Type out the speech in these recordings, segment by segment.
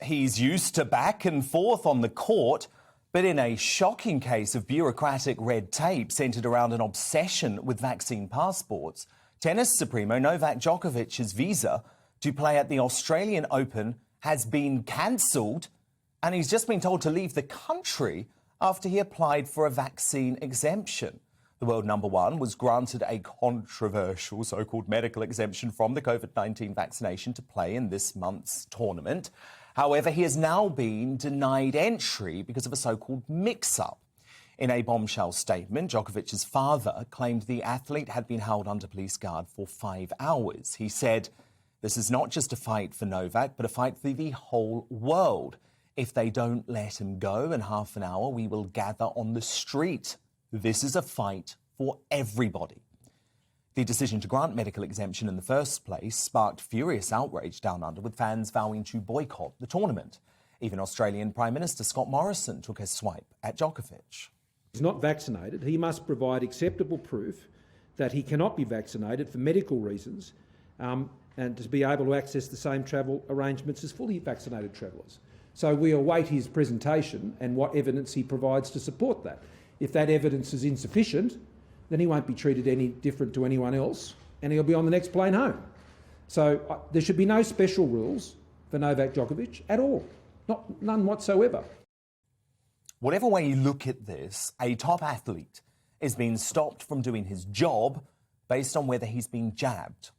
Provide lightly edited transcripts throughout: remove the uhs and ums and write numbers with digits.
He's used to back and forth on the court, but in a shocking case of bureaucratic red tape centred around an obsession with vaccine passports, tennis supremo Novak Djokovic's visa to play at the Australian Open has been cancelled, and he's just been told to leave the country after he applied for a vaccine exemption. The world number one was granted a controversial so-called medical exemption from the COVID-19 vaccination to play in this month's tournament. However, he has now been denied entry because of a so-called mix-up. In a bombshell statement, Djokovic's father claimed the athlete had been held under police guard for 5 hours. He said, "This is not just a fight for Novak, but a fight for the whole world. If they don't let him go in half an hour, we will gather on the street. This is a fight for everybody." The decision to grant medical exemption in the first place sparked furious outrage down under, with fans vowing to boycott the tournament. Even Australian Prime Minister Scott Morrison took a swipe at Djokovic. He's not vaccinated. He must provide acceptable proof that he cannot be vaccinated for medical reasons and to be able to access the same travel arrangements as fully vaccinated travellers. So we await his presentation and what evidence he provides to support that. If that evidence is insufficient, then he won't be treated any different to anyone else and he'll be on the next plane home. So there should be no special rules for Novak Djokovic at all, none whatsoever. Whatever way you look at this, a top athlete is being stopped from doing his job based on whether he's been jabbed.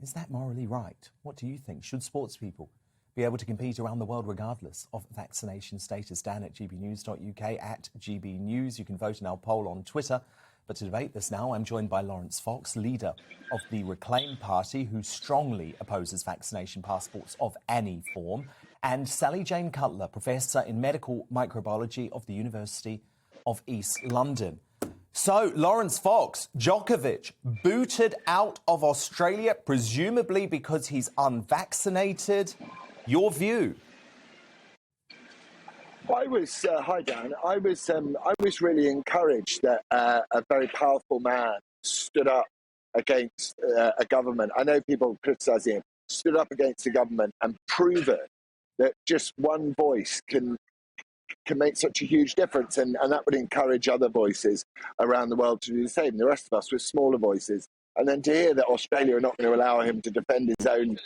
Is that morally right? What do you think? Should sports people be able to compete around the world regardless of vaccination status? Dan at gbnews.uk, at GBNews. You can vote in our poll on Twitter. But to debate this now, I'm joined by Lawrence Fox, leader of the Reclaim Party, who strongly opposes vaccination passports of any form, and Sally Jane Cutler, Professor in Medical Microbiology of the University of East London. So, Lawrence Fox, Djokovic booted out of Australia, presumably because he's unvaccinated. Your view? Hi Dan. I was really encouraged that a very powerful man stood up against a government. I know people criticising him, stood up against the government and proven that just one voice can make such a huge difference, and that would encourage other voices around the world to do the same. The rest of us with smaller voices, and then to hear that Australia are not going to allow him to defend his own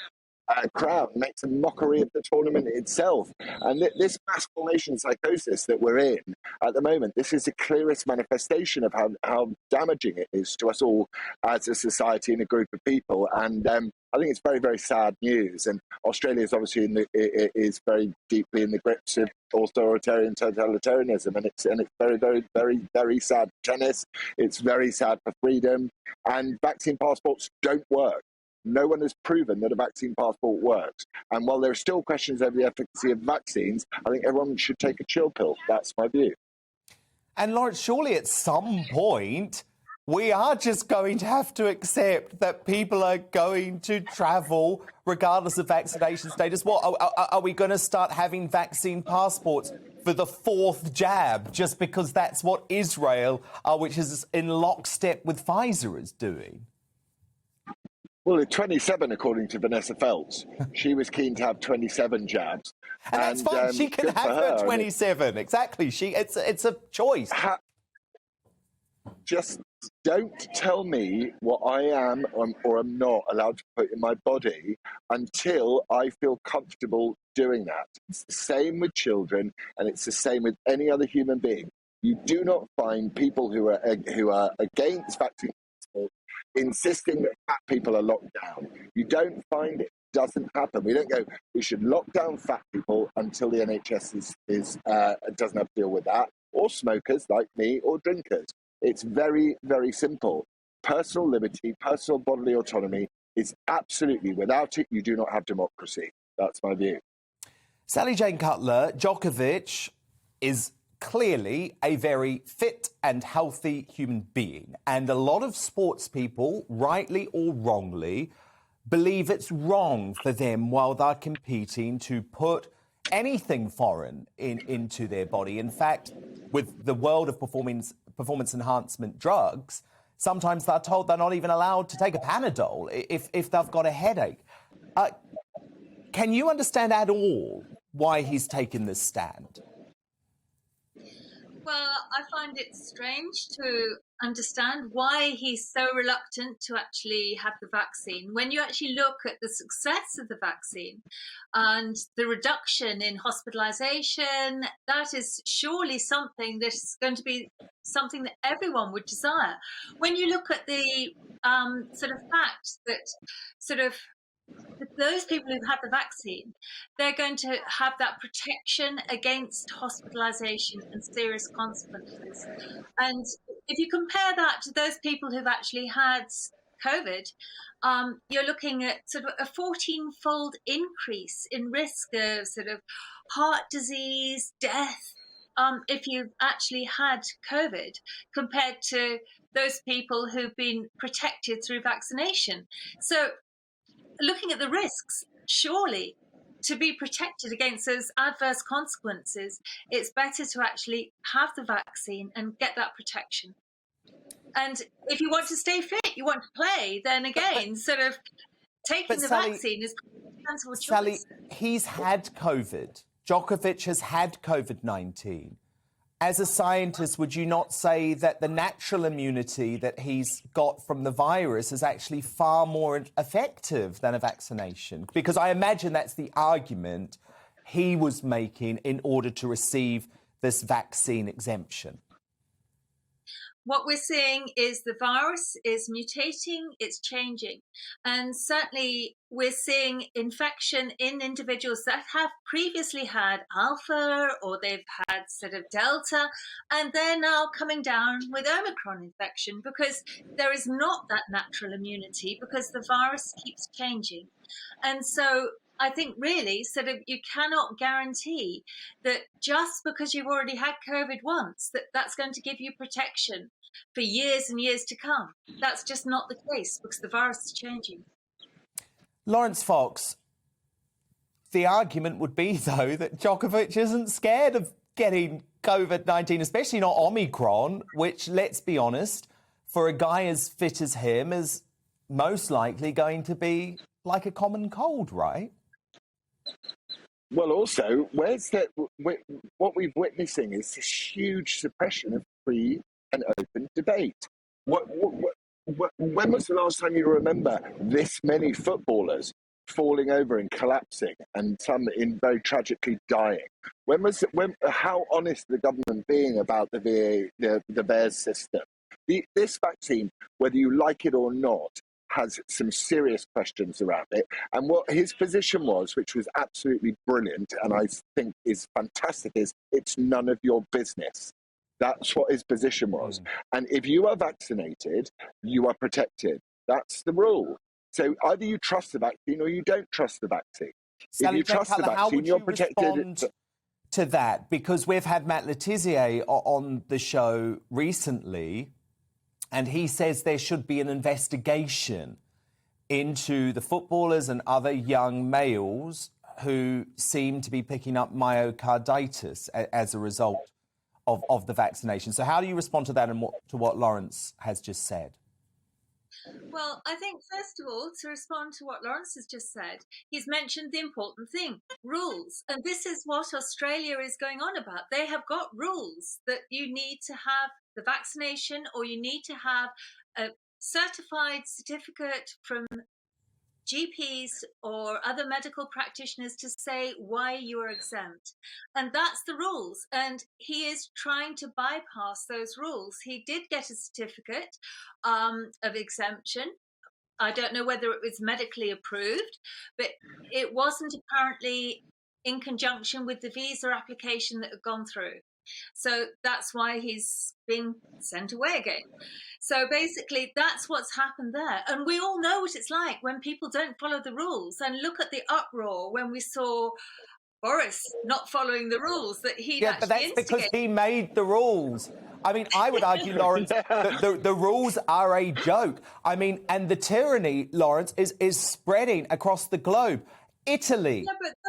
crown makes a mockery of the tournament itself. And this mass formation psychosis that we're in at the moment, this is the clearest manifestation of how damaging it is to us all as a society and a group of people. And I think it's very, very sad news. And Australia is obviously is very deeply in the grips of authoritarian totalitarianism, and it's very, very, very, very sad for tennis. It's very sad for freedom, and vaccine passports don't work. No one has proven that a vaccine passport works. And while there are still questions over the efficacy of vaccines, I think everyone should take a chill pill. That's my view. And Lawrence, surely at some point we are just going to have to accept that people are going to travel regardless of vaccination status. What, are we going to start having vaccine passports for the fourth jab just because that's what Israel, which is in lockstep with Pfizer, is doing? Well, at 27, according to Vanessa Feltz, she was keen to have 27 jabs. And that's fine. She can have her 27. Exactly. It's a choice. Just don't tell me what I am or am not allowed to put in my body until I feel comfortable doing that. It's the same with children, and it's the same with any other human being. You do not find people who are against vaccine insisting that fat people are locked down. You don't find it. It doesn't happen. We don't go, we should lock down fat people until the NHS doesn't have to deal with that, or smokers like me, or drinkers. It's very, very simple. Personal liberty, personal bodily autonomy is absolutely, without it, you do not have democracy. That's my view. Sally Jane Cutler, Djokovic is clearly a very fit and healthy human being. And a lot of sports people, rightly or wrongly, believe it's wrong for them while they're competing to put anything foreign into their body. In fact, with the world of performance enhancement drugs, sometimes they're told they're not even allowed to take a Panadol if they've got a headache. Can you understand at all why he's taken this stand? Well, I find it strange to understand why he's so reluctant to actually have the vaccine. When you actually look at the success of the vaccine and the reduction in hospitalization, that is surely something that's going to be something that everyone would desire. When you look at the sort of fact that sort of those people who've had the vaccine, they're going to have that protection against hospitalization and serious consequences. And if you compare that to those people who've actually had COVID, you're looking at sort of a 14-fold increase in risk of sort of heart disease, death, if you've actually had COVID, compared to those people who've been protected through vaccination. So looking at the risks, surely to be protected against those adverse consequences, it's better to actually have the vaccine and get that protection. And if you want to stay fit, you want to play, then again, sort of taking the vaccine is a sensible choice. Sally, he's had COVID. Djokovic has had COVID-19. As a scientist, would you not say that the natural immunity that he's got from the virus is actually far more effective than a vaccination? Because I imagine that's the argument he was making in order to receive this vaccine exemption. What we're seeing is the virus is mutating, it's changing. And certainly we're seeing infection in individuals that have previously had alpha or they've had sort of delta, and they're now coming down with Omicron infection because there is not that natural immunity because the virus keeps changing. And so I think really sort of you cannot guarantee that just because you've already had COVID once, that's going to give you protection for years and years to come. That's just not the case because the virus is changing. Lawrence Fox, the argument would be, though, that Djokovic isn't scared of getting COVID-19, especially not Omicron, which, let's be honest, for a guy as fit as him, is most likely going to be like a common cold, right? Well, also, what we're witnessing is this huge suppression of free and open debate. When was the last time you remember this many footballers falling over and collapsing, and some in very tragically dying? How honest the government being about the VAERS system? This vaccine, whether you like it or not, has some serious questions around it. And what his position was, which was absolutely brilliant, and I think is fantastic, is it's none of your business. That's what his position was. And if you are vaccinated, you are protected. That's the rule. So either you trust the vaccine or you don't trust the vaccine. Sally, if you trust the vaccine, you're protected. Respond to that? Because we've had Matt Letizia on the show recently, and he says there should be an investigation into the footballers and other young males who seem to be picking up myocarditis as a result of the vaccination. So how do you respond to that and to what Lawrence has just said? Well, I think, first of all, to respond to what Lawrence has just said, he's mentioned the important thing, rules. And this is what Australia is going on about. They have got rules that you need to have the vaccination or you need to have a certified certificate from GPs or other medical practitioners to say why you are exempt. And that's the rules. And he is trying to bypass those rules. He did get a certificate of exemption. I don't know whether it was medically approved, but it wasn't apparently in conjunction with the visa application that had gone through. So that's why he's being sent away again. So basically, that's what's happened there. And we all know what it's like when people don't follow the rules. And look at the uproar when we saw Boris not following the rules that he actually but that's instigated. because he made the rules. I mean, I would argue, Lawrence, that the rules are a joke. I mean, and the tyranny, Lawrence, is spreading across the globe. Italy,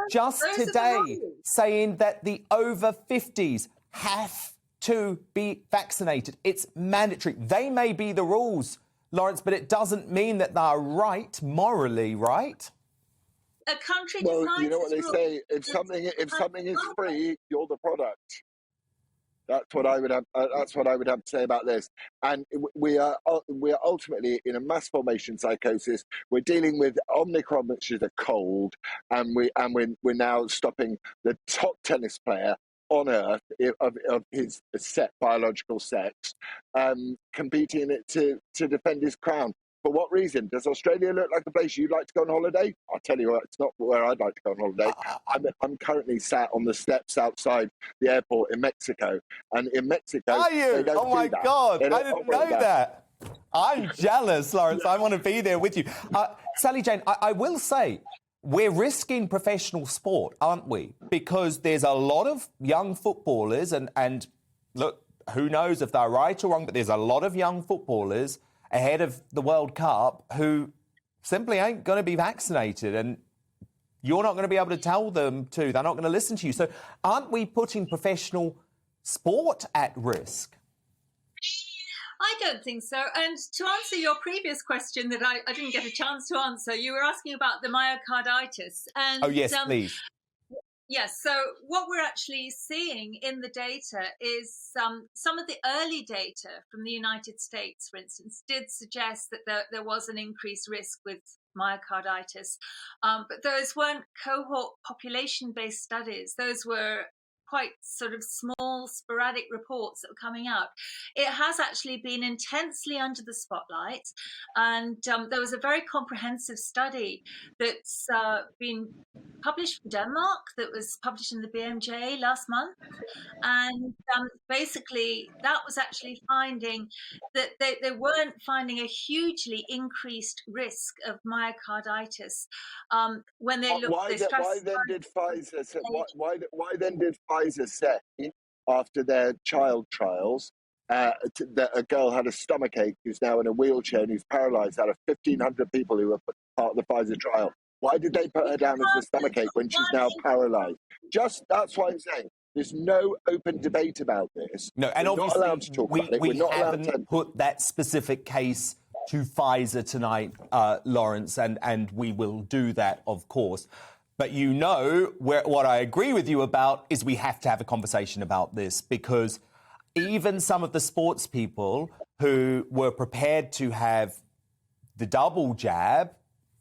just today, saying that the over 50s have to be vaccinated. It's mandatory. They may be the rules, Lawrence, but it doesn't mean that they're right morally, right? a country Well, decides you know what they its rules. say: if something is free, you're the product. That's what I would have. That's what I would have to say about this. And we are ultimately in a mass formation psychosis. We're dealing with Omicron, which is a cold, and we're now stopping the top tennis player on earth of his set biological sex, competing to defend his crown. For what reason? Does Australia look like a place you'd like to go on holiday? I'll tell you what, it's not where I'd like to go on holiday. I'm currently sat on the steps outside the airport in Mexico. And in Mexico, Are you? they don't Oh my do that. God, I didn't know operate that. I'm jealous, Lawrence. I want to be there with you. Sally Jane, I will say, we're risking professional sport, aren't we? Because there's a lot of young footballers, and look, who knows if they're right or wrong, but there's a lot of young footballers ahead of the World Cup who simply ain't going to be vaccinated, and you're not going to be able to tell them to. They're not going to listen to you. So aren't we putting professional sport at risk? I don't think so. And to answer your previous question that I didn't get a chance to answer, you were asking about the myocarditis. And, Oh, yes, please. Yes, so what we're actually seeing in the data is some of the early data from the United States, for instance, did suggest that there was an increased risk with myocarditis. But those weren't cohort population-based studies. Those were quite sort of small, sporadic reports that were coming out. It has actually been intensely under the spotlight, and there was a very comprehensive study that's been published from Denmark that was published in the BMJ last month. And basically, that was actually finding that they weren't finding a hugely increased risk of myocarditis when they looked. Why then did Pfizer say after their child trials that a girl had a stomachache who's now in a wheelchair and who's paralysed out of 1,500 people who were part of the Pfizer trial? Why did they put her down as a stomachache when she's now paralysed? That's why I'm saying there's no open debate about this. No, and we're obviously not allowed to talk about it. we We're not allowed haven't to put that specific case to Pfizer tonight, Lawrence, and we will do that, of course. But you know, what I agree with you about is we have to have a conversation about this, because even some of the sports people who were prepared to have the double jab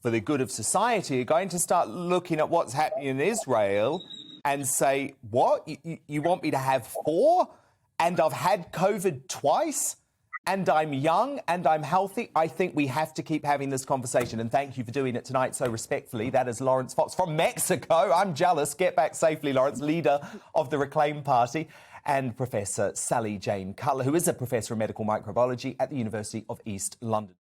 for the good of society are going to start looking at what's happening in Israel and say, what? You want me to have 4? And I've had COVID twice? And I'm young and I'm healthy? I think we have to keep having this conversation. And thank you for doing it tonight so respectfully. That is Lawrence Fox from Mexico. I'm jealous. Get back safely, Lawrence, leader of the Reclaim Party. And Professor Sally Jane Cutler, who is a professor of medical microbiology at the University of East London.